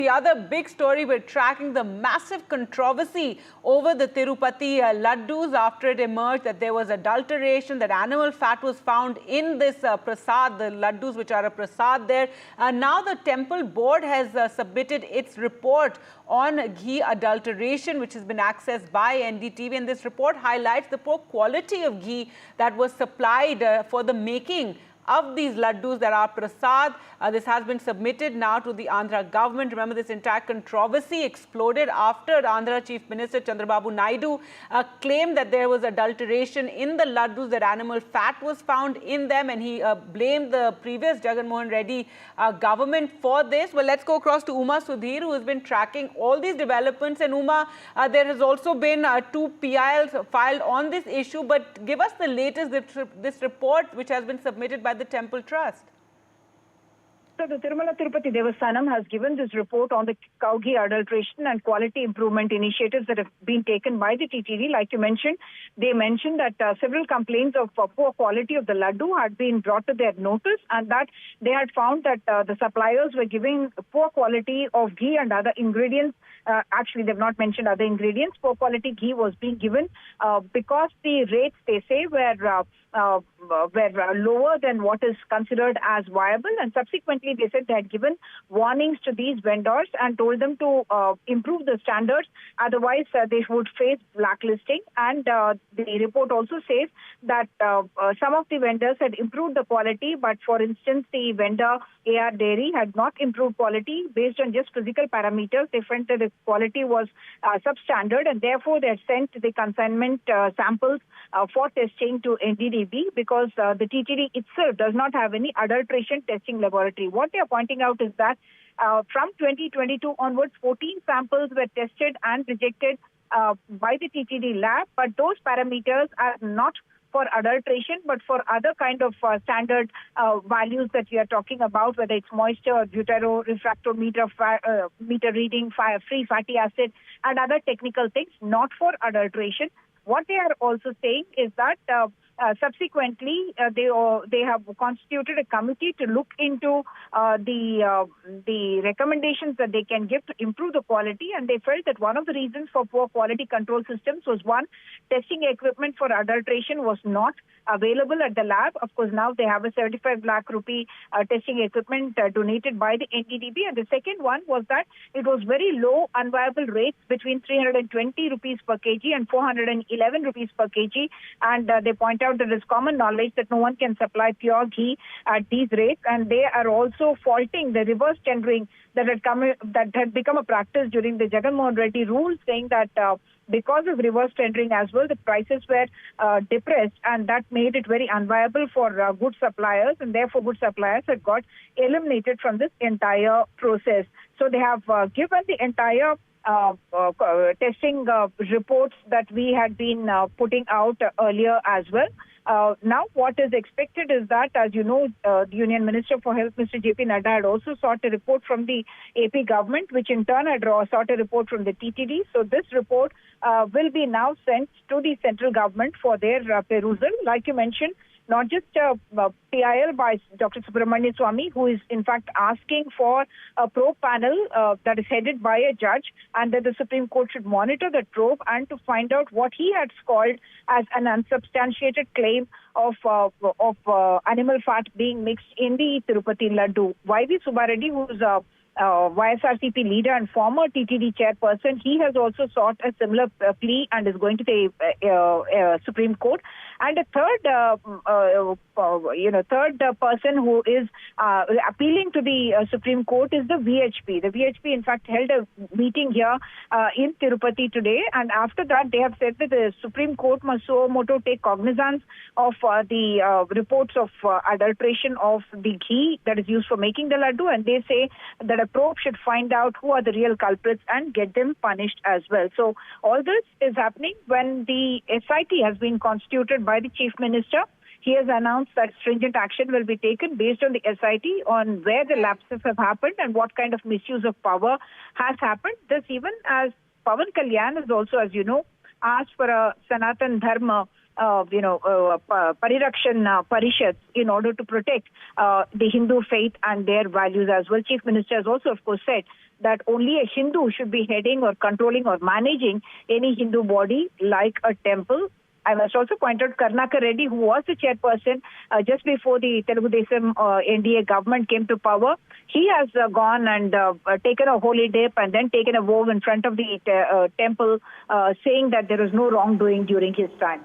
The other big story, we're tracking the massive controversy over the Tirupati Laddoos after it emerged that there was adulteration, that animal fat was found in this prasad, the Laddoos, which are a prasad there. Now the temple board has submitted its report on ghee adulteration, which has been accessed by NDTV. And this report highlights the poor quality of ghee that was supplied for the making of these Laddoos that are prasad. This has been submitted now to the Andhra government. Remember, this entire controversy exploded after Andhra Chief Minister Chandrababu Naidu claimed that there was adulteration in the Laddoos, that animal fat was found in them, and he blamed the previous Jagan Mohan Reddy government for this. Well, let's go across to Uma Sudhir, who has been tracking all these developments. And Uma, there has also been 2 PILs filed on this issue, but give us the latest, this report which has been submitted by the Temple Trust. So the Tirumala Tirupati Devasthanam has given this report on the cow ghee adulteration and quality improvement initiatives that have been taken by the TTD. Like you mentioned, they mentioned that several complaints of poor quality of the Laddoo had been brought to their notice, and that they had found that the suppliers were giving poor quality of ghee and other ingredients. Actually, they've not mentioned other ingredients. Poor quality ghee was being given because the rates, they say, were lower than what is considered as viable, and subsequently they said they had given warnings to these vendors and told them to improve the standards, otherwise they would face blacklisting. And the report also says that some of the vendors had improved the quality, but for instance the vendor AR Dairy had not improved quality based on just physical parameters. They felt that the quality was substandard, and therefore they had sent the consignment samples for testing to NDTV, because the TTD itself does not have any adulteration testing laboratory. What they are pointing out is that from 2022 onwards, 14 samples were tested and rejected by the TTD lab, but those parameters are not for adulteration, but for other kind of standard values that we are talking about, whether it's moisture or butero, refractometer, meter reading, free fatty acid, and other technical things, not for adulteration. What they are also saying is that subsequently, they have constituted a committee to look into the recommendations that they can give to improve the quality, and they felt that one of the reasons for poor quality control systems was, one, testing equipment for adulteration was not available at the lab. Of course, now they have a 75 lakh rupee testing equipment donated by the NDTV, and the second one was that it was very low unviable rates between 320 rupees per kg and 411 rupees per kg, and they point out that it is common knowledge that no one can supply pure ghee at these rates, and they are also faulting the reverse tendering that had become a practice during the Jagan Mohan Reddy rule, saying that because of reverse tendering as well, the prices were depressed, and that made it very unviable for good suppliers, and therefore good suppliers had got eliminated from this entire process. So they have given the entire testing reports that we had been putting out earlier as well. Now, what is expected is that, as you know, the Union Minister for Health, Mr. J.P. Nadda, had also sought a report from the AP government, which in turn had sought a report from the TTD. So this report will be now sent to the central government for their perusal. Like you mentioned, not just PIL by Dr. Subramanian Swamy, who is in fact asking for a probe panel that is headed by a judge, and that the Supreme Court should monitor that probe and to find out what he had called as an unsubstantiated claim of animal fat being mixed in the Tirupati Laddoo. Y.V. Subbareddy, who is YSRCP leader and former TTD chairperson, he has also sought a similar plea and is going to the Supreme Court. And a third person who is appealing to the Supreme Court is the VHP. The VHP, in fact, held a meeting here in Tirupati today, and after that, they have said that the Supreme Court must suo moto take cognizance of the reports of adulteration of the ghee that is used for making the Laddoo, and they say that a probe should find out who are the real culprits and get them punished as well. So all this is happening when the SIT has been constituted by the Chief Minister. He has announced that stringent action will be taken based on the SIT on where the lapses have happened and what kind of misuse of power has happened. This even as Pawan Kalyan has also, as you know, asked for a Sanatan Dharma Parirakshan Parishads in order to protect the Hindu faith and their values as well. Chief Minister has also, of course, said that only a Hindu should be heading or controlling or managing any Hindu body like a temple. I must also point out Karnaka Reddy, who was the chairperson just before the Telugu Desam NDA government came to power. He has gone and taken a holy dip and then taken a vow in front of the temple saying that there was no wrongdoing during his time.